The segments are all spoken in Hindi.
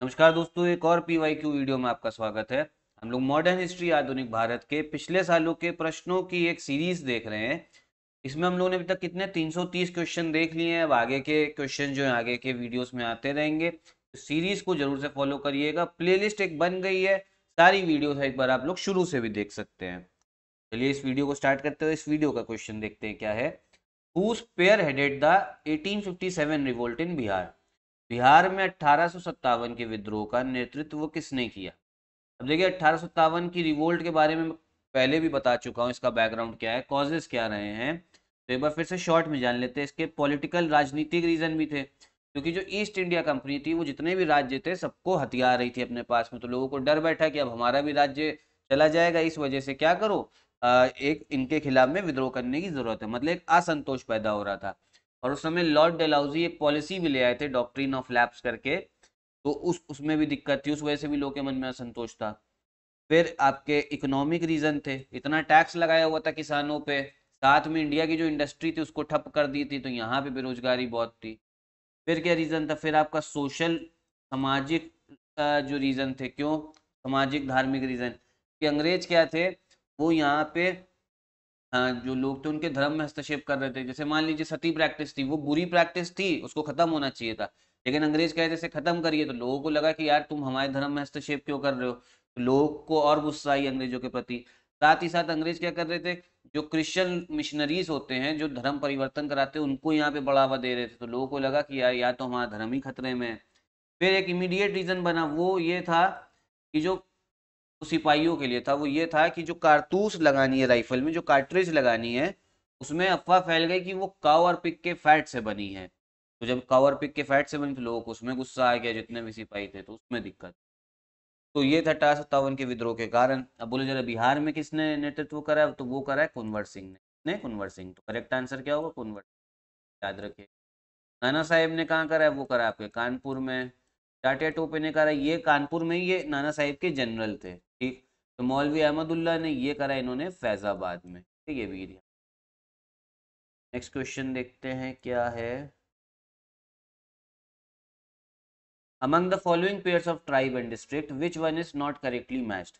नमस्कार दोस्तों, एक और पीवाईक्यू वीडियो में आपका स्वागत है। हम लोग मॉडर्न हिस्ट्री आधुनिक भारत के पिछले सालों के प्रश्नों की एक सीरीज देख रहे हैं। इसमें हम लोगों ने अभी तक कितने 330 क्वेश्चन देख लिए हैं। अब आगे के क्वेश्चन जो है आगे के वीडियोस में आते रहेंगे, तो सीरीज को जरूर से फॉलो करिएगा। प्लेलिस्ट एक बन गई है, सारी वीडियोस एक बार आप लोग शुरू से भी देख सकते हैं। चलिए इस वीडियो को स्टार्ट करते हुए इस वीडियो का क्वेश्चन देखते हैं क्या है। Who spearheaded the 1857 revolt in Bihar. Bihar में 1857 के विद्रोह का नेतृत्व किसने किया। अब देखिए 1857 की रिवोल्ट के बारे में पहले भी बता चुका हूँ, इसका बैकग्राउंड क्या है, कॉजेस क्या रहे हैं। तो एक बार फिर से शॉर्ट में जान लेते हैं। इसके पॉलिटिकल राजनीतिक रीजन भी थे, क्योंकि जो ईस्ट इंडिया कंपनी थी वो जितने भी राज्य थे सबको हथियार रही थी अपने पास में। तो लोगों को डर बैठा कि अब हमारा भी राज्य चला जाएगा, इस वजह से क्या करो, एक इनके खिलाफ में विद्रोह करने की जरूरत है, मतलब एक असंतोष पैदा हो रहा था। और उस समय लॉर्ड डेलाउजी एक पॉलिसी भी ले आए थे, डॉक्ट्रिन ऑफ लैप्स करके। तो उसमें भी दिक्कत थी, उस वजह से भी लोगों के मन में असंतोष था। फिर आपके इकोनॉमिक रीजन थे, इतना टैक्स लगाया हुआ था किसानों पे, साथ में इंडिया की जो इंडस्ट्री थी उसको ठप कर दी थी, तो यहाँ पे बेरोजगारी बहुत थी। फिर क्या रीजन था, फिर आपका सोशल सामाजिक जो रीजन थे, क्यों सामाजिक धार्मिक रीजन कि अंग्रेज क्या थे, वो यहाँ पे जो लोग थे उनके धर्म में हस्तक्षेप कर रहे थे। जैसे मान लीजिए सती प्रैक्टिस थी, वो बुरी प्रैक्टिस थी, उसको खत्म होना चाहिए था, लेकिन अंग्रेज कहे जैसे खत्म करिए, तो लोगों को लगा कि यार तुम हमारे धर्म में हस्तक्षेप क्यों कर रहे हो। तो लोगों को और गुस्सा आई अंग्रेजों के प्रति। साथ ही साथ अंग्रेज क्या कर रहे थे, जो क्रिश्चियन मिशनरीज होते हैं जो धर्म परिवर्तन कराते हैं उनको यहाँ पे बढ़ावा दे रहे थे। तो लोगों को लगा कि यार या तो हमारा धर्म ही खतरे में है। फिर एक इमीडिएट रीजन बना, वो ये था कि जो सिपाहियों के लिए था, वो ये था कि जो कारतूस लगानी है राइफल में, जो कार्ट्रिज लगानी है, उसमें अफवाह फैल गई कि वो काऊ और पिग के फैट से बनी है। तो जब काऊ और पिग के फैट से बनी तो लोगों को उसमें गुस्सा आ गया, जितने भी सिपाही थे, तो उसमें दिक्कत। तो ये था 1857 के विद्रोह के कारण। अब बोले जरा बिहार में किसने नेतृत्व करा है, तो वो करा है कुंवर सिंह ने। कुंवर सिंह, तो करेक्ट आंसर क्या होगा, कुंवर, याद रखिए। नाना साहेब ने कहाँ करा है, वो करा है आपके कानपुर में। टाटिया टोपे ने करा, ये कानपुर में ही, ये नाना साहिब के जनरल थे, ठीक। तो मौलवी अहमदुल्ला ने ये करा इन्होंने फैजाबाद में, ठीक है, भी। नेक्स्ट क्वेश्चन देखते हैं क्या है। Among the following pairs of tribe and district which one is not correctly matched.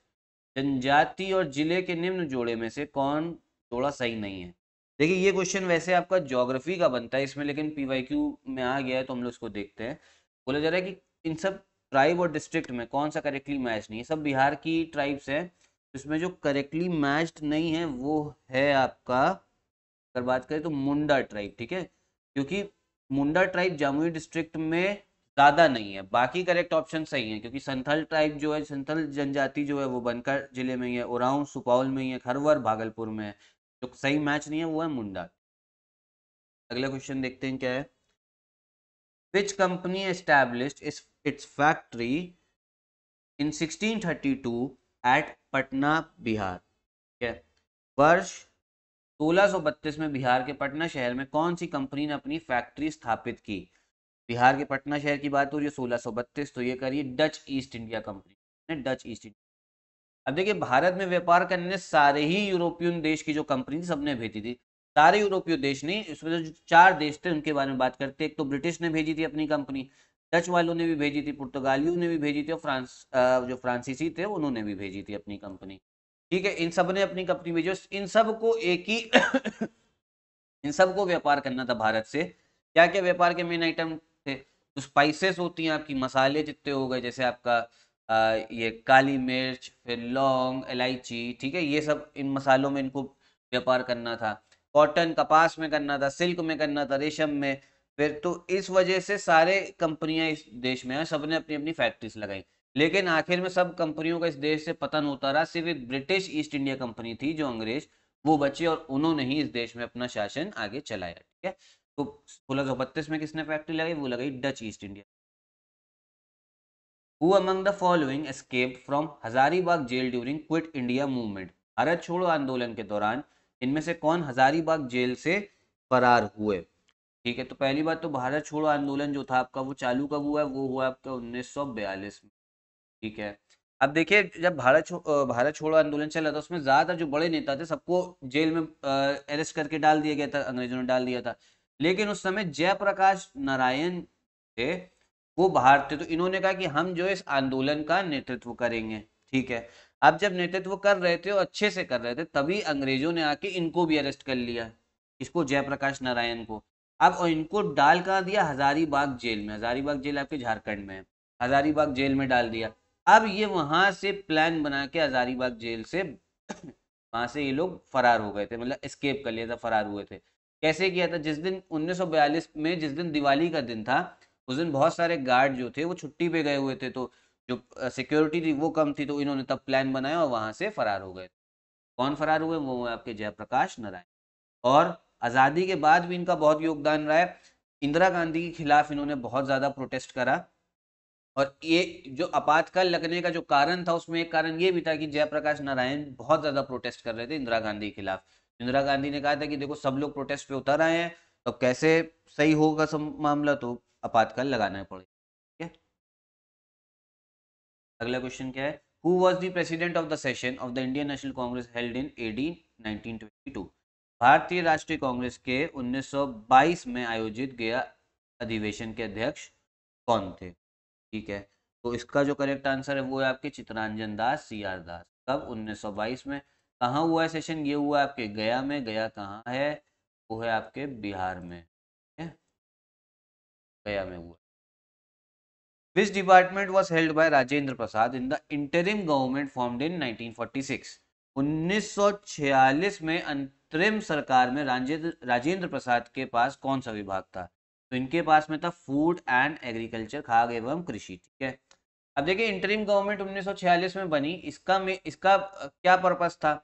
जनजाति और जिले के निम्न जोड़े में से कौन जोड़ा सही नहीं है। देखिए ये क्वेश्चन वैसे आपका ज्योग्राफी का बनता है इसमें, लेकिन पीवाईक्यू में आ गया है तो हम लोग इसको देखते हैं। बोला जा रहा है कि इन सब ट्राइब और डिस्ट्रिक्ट में कौन सा करेक्टली मैच नहीं है। सब बिहार की ट्राइब्स हैं, इसमें जो करेक्टली मैच्ड नहीं है वो है आपका, अगर बात करें तो मुंडा ट्राइब, ठीक है। क्योंकि मुंडा ट्राइब जमुई डिस्ट्रिक्ट में ज्यादा नहीं है, बाकी करेक्ट ऑप्शन सही है। क्योंकि संथल ट्राइब जो है, संथल जनजाति जो है वो बनकर जिले में ही है, उरांव सुपौल में ही है, खरवर भागलपुर में है। जो सही मैच नहीं है वो है मुंडा। अगला क्वेश्चन देखते हैं क्या है। Which company established its factory in 1632 at Patna Bihar, ठीक है। वर्ष 1632 में बिहार के पटना शहर में कौन सी कंपनी ने अपनी फैक्ट्री स्थापित की। बिहार के पटना शहर की बात हो रही है 1632, तो ये करिए डच ईस्ट इंडिया कंपनी ने, डच ईस्ट इंडिया। अब देखिए भारत में व्यापार करने सारे ही यूरोपियन देश की जो कंपनी थी सबने भेजी थी। सारे यूरोपीय देश नहीं, इसमें जो चार देश थे उनके बारे में बात करते हैं। एक तो ब्रिटिश ने भेजी थी अपनी कंपनी, डच वालों ने भी भेजी थी, पुर्तगालियों ने भी भेजी थी, और जो फ्रांसीसी थे उन्होंने भी भेजी थी अपनी कंपनी, ठीक है। इन सब ने अपनी कंपनी भेजी, इन सबको एक ही इन सबको व्यापार करना था भारत से। क्या क्या व्यापार के मेन आइटम थे, तो स्पाइसेस होती हैं आपकी, मसाले जितने हो गए, जैसे आपका ये काली मिर्च, फिर लौंग, इलायची, ठीक है, ये सब इन मसालों में इनको व्यापार करना था। कॉटन कपास में करना था, सिल्क में करना था, रेशम में। फिर तो इस वजह से सारे कंपनियां इस देश में हैं, सबने अपनी अपनी फैक्ट्रीज लगाई। लेकिन आखिर में सब कंपनियों का इस देश से पतन होता रहा, सिर्फ एक ब्रिटिश ईस्ट इंडिया कंपनी थी जो अंग्रेज, वो बचे, और उन्होंने ही इस देश में अपना शासन आगे चलाया, ठीक है। तो 1632 में किसने फैक्ट्री लगाई, वो लगाई Dutch East India. Who among the following escaped from Hazaribagh jail during quit India movement. भारत छोड़ो आंदोलन के दौरान इनमें से कौन हजारीबाग जेल से फरार हुए, ठीक है। तो पहली बात तो भारत छोड़ो आंदोलन जो था आपका वो चालू कब हुआ है, वो हुआ आपका 1942 में, ठीक है। अब देखिए जब भारत छोड़ो आंदोलन चला था उसमें ज्यादातर जो बड़े नेता थे सबको जेल में अरेस्ट करके डाल दिया गया था, अंग्रेजों ने डाल दिया था। लेकिन उस समय जयप्रकाश नारायण थे, वो बाहर थे, तो इन्होंने कहा कि हम जो है इस आंदोलन का नेतृत्व करेंगे। ठीक है, अब जब नेतृत्व कर रहे थे और अच्छे से कर रहे थे, तभी अंग्रेजों ने आके इनको भी अरेस्ट कर लिया, इसको जयप्रकाश नारायण को। अब और इनको डाल कहाँ दिया, हजारीबाग जेल में। हजारीबाग जेल आपके झारखंड में है, हजारीबाग जेल में डाल दिया। अब ये वहां से प्लान बना के हजारीबाग जेल से वहां से ये लोग फरार हो गए थे, मतलब एस्केप कर लिया था, फरार हुए थे। कैसे किया था, जिस दिन 1942 में जिस दिन दिवाली का दिन था, उस दिन बहुत सारे गार्ड जो थे वो छुट्टी पे गए हुए थे, तो जो सिक्योरिटी थी वो कम थी, तो इन्होंने तब प्लान बनाया और वहां से फरार हो गए। कौन फरार हुए, वो हुए आपके जयप्रकाश नारायण। और आज़ादी के बाद भी इनका बहुत योगदान रहा है। इंदिरा गांधी के खिलाफ इन्होंने बहुत ज़्यादा प्रोटेस्ट करा। और ये जो आपातकाल लगने का जो कारण था, उसमें एक कारण ये भी था कि जयप्रकाश नारायण बहुत ज़्यादा प्रोटेस्ट कर रहे थे इंदिरा गांधी के खिलाफ। इंदिरा गांधी ने कहा था कि देखो सब लोग प्रोटेस्ट पे उतर आए हैं, तो कैसे सही होगा सब मामला, तो आपातकाल लगाना पड़ेगा। ठीक है, अगला क्वेश्चन क्या है, who was the president of the session of the Indian National Congress held in AD 1922। भारतीय राष्ट्रीय कांग्रेस के 1922 में आयोजित गया अधिवेशन के अध्यक्ष कौन थे। ठीक है, तो इसका जो करेक्ट आंसर है वो है आपके चित्तरंजन दास सीआर दास। कब, 1922 में। कहाँ हुआ है सेशन, ये हुआ आपके गया में। गया कहाँ है, वो है आपके बिहार में है? गया में हुआ। Which department was held by Rajendra Prasad in the interim government formed in 1946? 1946 में अंतरिम सरकार में राजेंद्र प्रसाद के पास कौन सा विभाग था, तो इनके पास में था फूड एंड एग्रीकल्चर, खाद्य एवं कृषि। ठीक है, अब देखिए इंटरिम गवर्नमेंट 1946 में बनी, इसका क्या पर्पस था।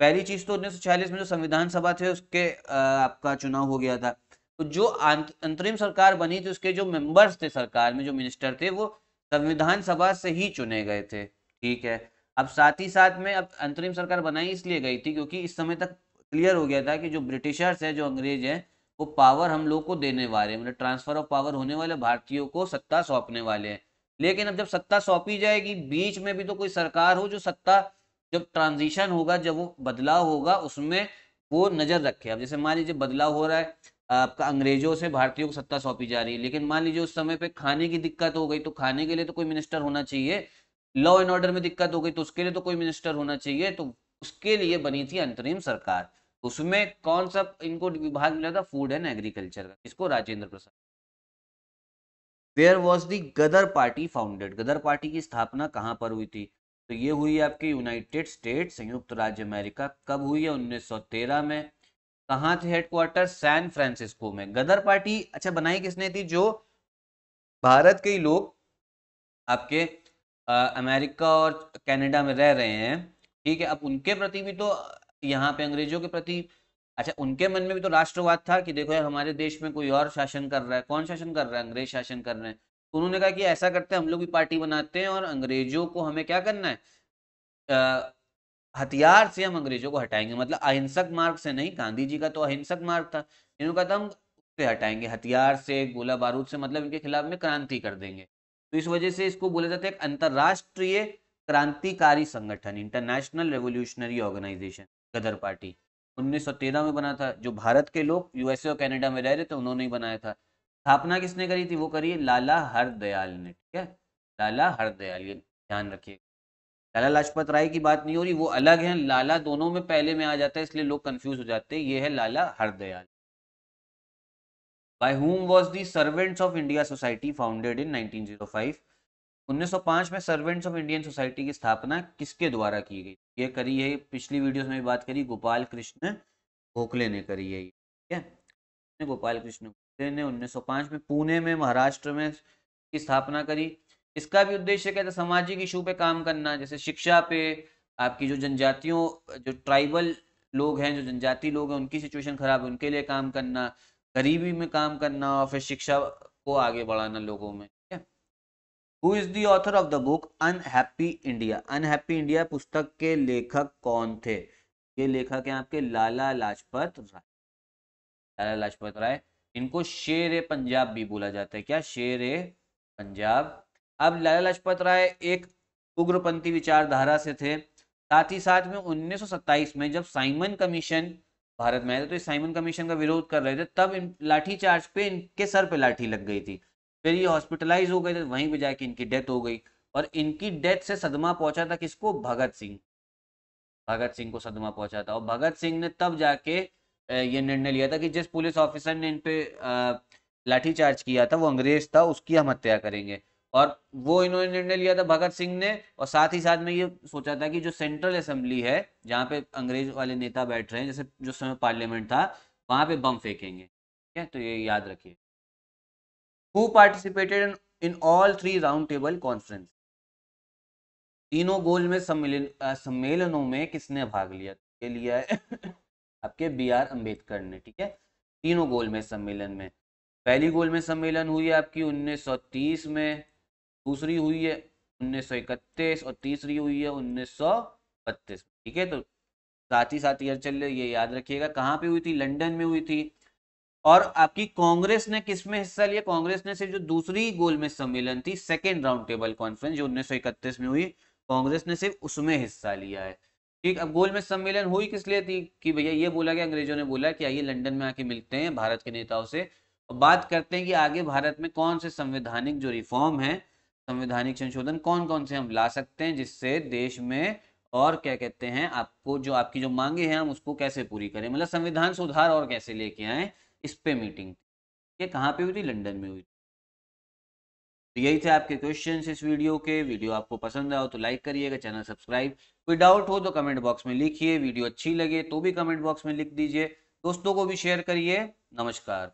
पहली चीज तो 1946 में जो संविधान सभा थे उसके आपका चुनाव हो गया था। तो जो अंतरिम सरकार बनी थी, उसके जो मेंबर्स थे सरकार में, जो मिनिस्टर थे, वो संविधान सभा से ही चुने गए थे। ठीक है, अब साथ ही साथ में अब अंतरिम सरकार बनाई इसलिए गई थी क्योंकि इस समय तक क्लियर हो गया था कि जो ब्रिटिशर्स है, जो अंग्रेज हैं, वो पावर हम लोग को देने वाले, मतलब ट्रांसफर ऑफ पावर होने वाले, भारतीयों को सत्ता सौंपने वाले हैं। लेकिन अब जब सत्ता सौंपी जाएगी, बीच में भी तो कोई सरकार हो जो सत्ता, जब ट्रांजिशन होगा, जब वो बदलाव होगा, उसमें वो नजर रखे। अब जैसे मान लीजिए बदलाव हो रहा है, आपका अंग्रेजों से भारतीयों को सत्ता सौंपी जा रही है, लेकिन मान लीजिए उस समय पे खाने की दिक्कत हो गई, तो खाने के लिए तो कोई मिनिस्टर होना चाहिए। लॉ एंड ऑर्डर में दिक्कत हो गई, तो उसके लिए तो कोई मिनिस्टर होना चाहिए। तो उसके लिए बनी थी अंतरिम सरकार। उसमें कौन सा इनको विभाग मिला था, फूड एंड एग्रीकल्चर का, इसको Rajendra Prasad. Where was the Ghadar party founded, Ghadar party की स्थापना कहाँ पर हुई थी, तो ये हुई आपके यूनाइटेड स्टेट, संयुक्त राज्य अमेरिका। कब हुई है, 1913 में। कहाँ थे हेडक्वार्टर, सैन फ्रांसिस्को में। गदर पार्टी अच्छा बनाई किसने थी, जो भारत के ही लोग आपके अमेरिका और कनाडा में रह रहे हैं। ठीक है, अब उनके प्रति भी तो, यहाँ पे अंग्रेजों के प्रति, अच्छा उनके मन में भी तो राष्ट्रवाद था कि देखो यार हमारे देश में कोई और शासन कर रहा है। कौन शासन कर रहा है, अंग्रेज शासन कर रहे हैं। तो उन्होंने कहा कि ऐसा करते हैं, हम लोग भी पार्टी बनाते हैं और अंग्रेजों को हमें क्या करना है, हथियार से हम अंग्रेजों को हटाएंगे। मतलब अहिंसक मार्ग से नहीं, गांधी जी का तो अहिंसक मार्ग था, इन्होंने कहा था हम उससे हटाएंगे, हथियार से, गोला बारूद से, मतलब इनके खिलाफ में क्रांति कर देंगे। तो इस वजह से इसको बोला जाता है एक अंतरराष्ट्रीय क्रांतिकारी संगठन, इंटरनेशनल रेवोल्यूशनरी ऑर्गेनाइजेशन, गदर पार्टी। 1913 में बना था, जो भारत के लोग यूएसए और कनाडा में रह रहे थे उन्होंने ही बनाया था। स्थापना किसने करी थी, वो करी लाला हरदयाल ने। ठीक है, लाला हरदयाल, ये ध्यान रखिए। लाला लाजपत राय की बात नहीं हो रही, वो अलग है। लाला दोनों में पहले में आ जाता है, इसलिए लोग कंफ्यूज हो जाते हैं। ये है Lala Hardayal. By whom was the servants of India society founded in 1905। 1905 में सर्वेंट्स ऑफ इंडियन सोसाइटी की स्थापना किसके द्वारा की गई, ये करी है, पिछली वीडियोस में भी बात करी, गोपाल कृष्ण गोखले ने करी है। ठीक है, गोपाल कृष्ण गोखले ने 1905 में पुणे में, महाराष्ट्र में की स्थापना करी। इसका भी उद्देश्य क्या था, सामाजिक इशू पे काम करना, जैसे शिक्षा पे, आपकी जो जनजातियों, जो ट्राइबल लोग हैं, जो जनजाति लोग हैं, उनकी सिचुएशन खराब है, उनके लिए काम करना, गरीबी में काम करना, और फिर शिक्षा को आगे बढ़ाना लोगों में। ठीक है, who is the author of the book unhappy India. Unhappy India पुस्तक के लेखक कौन थे, ये लेखक हैं आपके लाला लाजपत राय। लाला लाजपत राय, इनको शेर ए पंजाब भी बोला जाता है। क्या, शेर ए पंजाब। अब लाला लाजपत राय एक उग्रपंथी विचारधारा से थे। साथ ही साथ में 1927 में जब साइमन कमीशन भारत में आया था, तो इस साइमन कमीशन का विरोध कर रहे थे, तब इन लाठी चार्ज पे इनके सर पे लाठी लग गई थी। फिर ये हॉस्पिटलाइज हो गए थे, वहीं पे जाके इनकी डेथ हो गई। और इनकी डेथ से सदमा पहुंचा था किसको? भगत सिंह को सदमा पहुंचा था। और भगत सिंह ने तब जाके ये निर्णय लिया था कि जिस पुलिस ऑफिसर ने इन पे लाठीचार्ज किया था वो अंग्रेज था, उसकी हम हत्या करेंगे। और वो इन्होंने निर्णय लिया था भगत सिंह ने, और साथ ही साथ में ये सोचा था कि जो सेंट्रल असेंबली है जहाँ पे अंग्रेज वाले नेता बैठ रहे हैं, जैसे जो समय पार्लियामेंट था, वहां पे बम फेंकेंगे। ठीक है, तो ये याद रखिए। Who participated in all three round table conference? तीनों गोल में सम्मेलनों में किसने भाग लिया? ये लिया है आपके बी आर अम्बेडकर ने। ठीक है, तीनों गोल में सम्मेलन में। पहली गोल में सम्मेलन हुई है आपकी 1930 में, दूसरी हुई है 1931 और तीसरी हुई है 1932। ठीक है, तो साथ ही साथ ईयर चल रहे, ये याद रखिएगा। कहाँ पे हुई थी? लंदन में हुई थी। और आपकी कांग्रेस ने किस में हिस्सा लिया? कांग्रेस ने सिर्फ जो दूसरी गोल में सम्मेलन थी, सेकेंड राउंड टेबल कॉन्फ्रेंस जो 1931 में हुई, कांग्रेस ने सिर्फ उसमें हिस्सा लिया है। ठीक, अब गोल में सम्मेलन हुई किस लिए थी? कि भैया ये बोला गया, अंग्रेजों ने बोला कि आइए लंदन में आके मिलते हैं भारत के नेताओं से और बात करते हैं कि आगे भारत में कौन से संवैधानिक जो रिफॉर्म है, संवैधानिक संशोधन कौन कौन से हम ला सकते हैं जिससे देश में और क्या कहते हैं आपको, जो आपकी जो मांगे हैं हम उसको कैसे पूरी करें, मतलब संविधान सुधार और कैसे लेके आए, इस पे मीटिंग। ये कहाँ पे हुई थी? लंदन में हुई थी। तो यही थे आपके क्वेश्चंस इस वीडियो के। वीडियो आपको पसंद आया हो तो लाइक करिएगा, चैनल सब्सक्राइब। कोई डाउट हो तो कमेंट बॉक्स में लिखिए, वीडियो अच्छी लगे तो भी कमेंट बॉक्स में लिख दीजिए, दोस्तों को भी शेयर करिए। नमस्कार।